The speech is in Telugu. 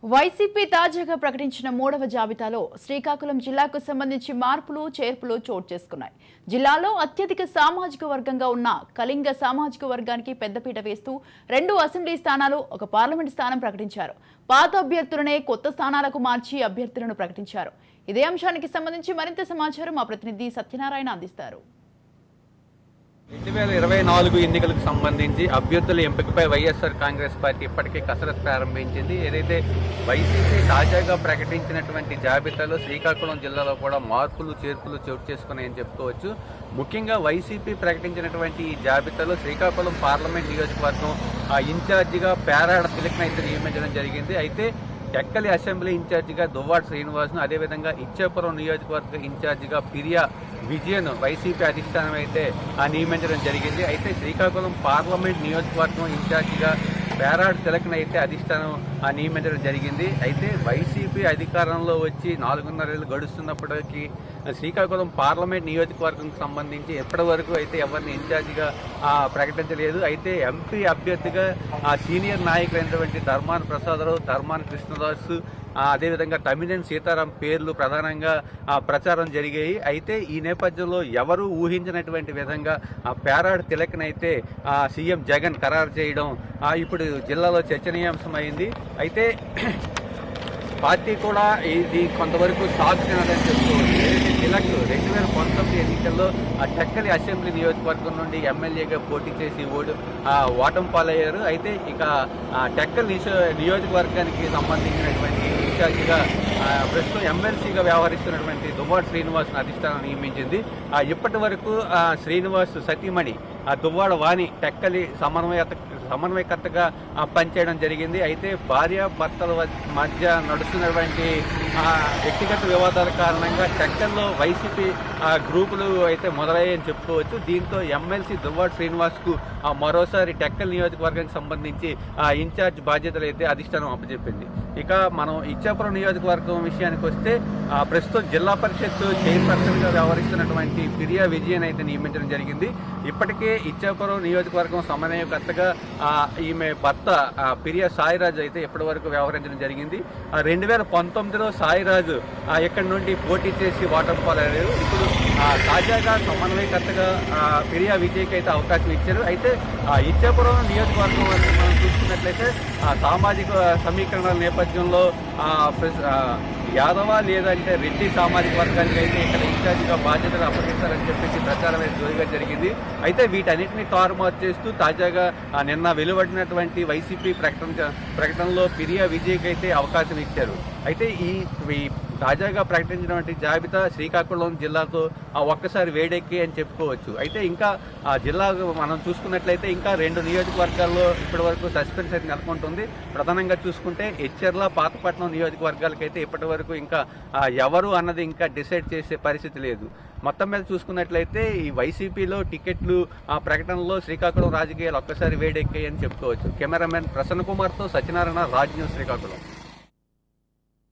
వైసీపీ తాజాగా ప్రకటించిన 3వ జాబితాలో శ్రీకాకుళం జిల్లాకు సంబంధించి మార్పులు చేర్పులు చోటు చేసుకున్నాయి. జిల్లాలో అత్యధిక సామాజిక వర్గంగా ఉన్న కళింగ సామాజిక వర్గానికి పెద్దపీట వేస్తూ 2 అసెంబ్లీ స్థానాలు, 1 పార్లమెంట్ స్థానం ప్రకటించారు. పాత అభ్యర్థులనే కొత్త స్థానాలకు మార్చి అభ్యర్థులను ప్రకటించారు. ఇదే అంశానికి సంబంధించి మరింత సమాచారం మా ప్రతినిధి సత్యనారాయణ అందిస్తారు. 2024 ఎన్నికలకు సంబంధించి అభ్యర్థుల ఎంపికపై వైఎస్ఆర్ కాంగ్రెస్ పార్టీ ఇప్పటికే కసరత్తు ప్రారంభించింది. ఏదైతే వైసీపీ తాజాగా ప్రకటించినటువంటి జాబితాలో శ్రీకాకుళం జిల్లాలో కూడా మార్పులు చేర్పులు చోటు చేసుకున్నాయని చెప్పుకోవచ్చు. ముఖ్యంగా వైసీపీ ప్రకటించినటువంటి ఈ జాబితాలో శ్రీకాకుళం పార్లమెంట్ నియోజకవర్గం ఇన్ఛార్జిగా పేరాడ తిలక్నైతే నియమించడం జరిగింది. అయితే టెక్కలి అసెంబ్లీ ఇన్ఛార్జిగా దువ్వాడ శ్రీనివాస్ను, అదేవిధంగా ఇచ్చాపురం నియోజకవర్గ ఇన్ఛార్జిగా పిరియా విజయన్ వైసీపీ అధిష్టానం అయితే నియమించడం జరిగింది. అయితే శ్రీకాకుళం పార్లమెంట్ నియోజకవర్గం ఇన్ఛార్జిగా పేరాడ తిలక్ను అయితే అధిష్టానం నియమించడం జరిగింది. అయితే వైసీపీ అధికారంలో వచ్చి 4.5 ఏళ్ళు గడుస్తున్నప్పటికీ శ్రీకాకుళం పార్లమెంట్ నియోజకవర్గంకి సంబంధించి ఎప్పటి వరకు అయితే ఎవరిని ఇన్ఛార్జిగా ప్రకటించలేదు. అయితే ఎంపీ అభ్యర్థిగా సీనియర్ నాయకులైనటువంటి ధర్మాన ప్రసాదరావు, ధర్మాన కృష్ణదాసు, అదేవిధంగా తమ్మినేని సీతారాం పేర్లు ప్రధానంగా ప్రచారం జరిగాయి. అయితే ఈ నేపథ్యంలో ఎవరు ఊహించినటువంటి విధంగా పేరాడ తిలక్నైతే సీఎం జగన్ ఖరారు చేయడం ఇప్పుడు జిల్లాలో చర్చనీయాంశమైంది. అయితే పార్టీ కూడా ఇది కొంతవరకు సాగుతున్నదని చెప్పుకోవచ్చు. ఏదైతే తిలక్ 2019 ఎన్నికల్లో టెక్కలి అసెంబ్లీ నియోజకవర్గం నుండి ఎమ్మెల్యేగా పోటీ చేసి ఓటమి పాలయ్యారు. అయితే ఇక టెక్కలి నియోజకవర్గానికి సంబంధించినటువంటి ఇన్ఛార్జిగా ప్రస్తుతం ఎమ్మెల్సీగా వ్యవహరిస్తున్నటువంటి దువ్వాడ శ్రీనివాస్ను అధిష్టానం నియమించింది. ఇప్పటి వరకు శ్రీనివాస్ సతీమణి దువ్వాడ వాణి టెక్కలి సమన్వయకర్తగా పనిచేయడం జరిగింది. అయితే భార్యాభర్తల మధ్య నడుస్తున్నటువంటి వ్యక్తిగత వివాదాల కారణంగా టెక్కల్లో వైసీపీ గ్రూపులు అయితే మొదలయ్యాయని చెప్పుకోవచ్చు. దీంతో ఎమ్మెల్సీ దువ్వాడ శ్రీనివాస్కు మరోసారి టెక్కల్ నియోజకవర్గానికి సంబంధించి ఇన్ఛార్జ్ బాధ్యతలు అయితే అధిష్టానం అప్పచెప్పింది. ఇక మనం ఇచ్చాపురం నియోజకవర్గం విషయానికి వస్తే ప్రస్తుతం జిల్లా పరిషత్ చైర్పర్సన్గా వ్యవహరిస్తున్నటువంటి పిరియా విజయన్ అయితే నియమించడం జరిగింది. ఇప్పటికే ఇచ్చాపురం నియోజకవర్గం సమన్వయకర్తగా ఈమె భర్త పిరియా సాయిరాజు అయితే ఇప్పటి వరకు వ్యవహరించడం జరిగింది. 2019లో సాయిరాజు ఇక్కడి నుండి పోటీ చేసి ఓటమి పాలయ్యారు. ఇప్పుడు తాజాగా సమన్వయకర్తగా పిరియా విజయ్కి అయితే అవకాశం ఇచ్చారు. అయితే ఇచ్చాపురం నియోజకవర్గం వరకు మనం చూసుకున్నట్లయితే సామాజిక సమీకరణల నేపథ్యంలో యాదవ లేదంటే రెడ్డి సామాజిక వర్గానికి అయితే ఇక్కడ ఇన్ఛార్జిగా బాధ్యతలు అప్పగిస్తారని చెప్పేసి ప్రచారం అయితే జోరుగా జరిగింది. అయితే వీటన్నిటిని తారుమారు చేస్తూ తాజాగా నిన్న వెలువడినటువంటి వైసీపీ ప్రకటనలో పిరియా విజయ్కి అయితే అవకాశం ఇచ్చారు. అయితే ఈ తాజాగా ప్రకటించినటువంటి జాబితా శ్రీకాకుళం జిల్లాతో ఒక్కసారి వేడెక్కి అని చెప్పుకోవచ్చు. అయితే ఇంకా జిల్లా మనం చూసుకున్నట్లయితే ఇంకా 2 నియోజకవర్గాల్లో ఇప్పటి వరకు సస్పెన్స్ అయితే నెలకొంటుంది. ప్రధానంగా చూసుకుంటే ఎచ్చెర్ల, పాతపట్నం నియోజకవర్గాలకైతే ఇప్పటి వరకు ఇంకా ఎవరు అన్నది ఇంకా డిసైడ్ చేసే పరిస్థితి లేదు. మొత్తం మీద చూసుకున్నట్లయితే ఈ వైసీపీలో టికెట్లు ప్రకటనలో శ్రీకాకుళం రాజకీయాలు ఒక్కసారి వేడెక్కాయని చెప్పుకోవచ్చు. కెమెరామెన్ ప్రసన్న కుమార్తో సత్యనారాయణ, రాజ్ న్యూస్, శ్రీకాకుళం.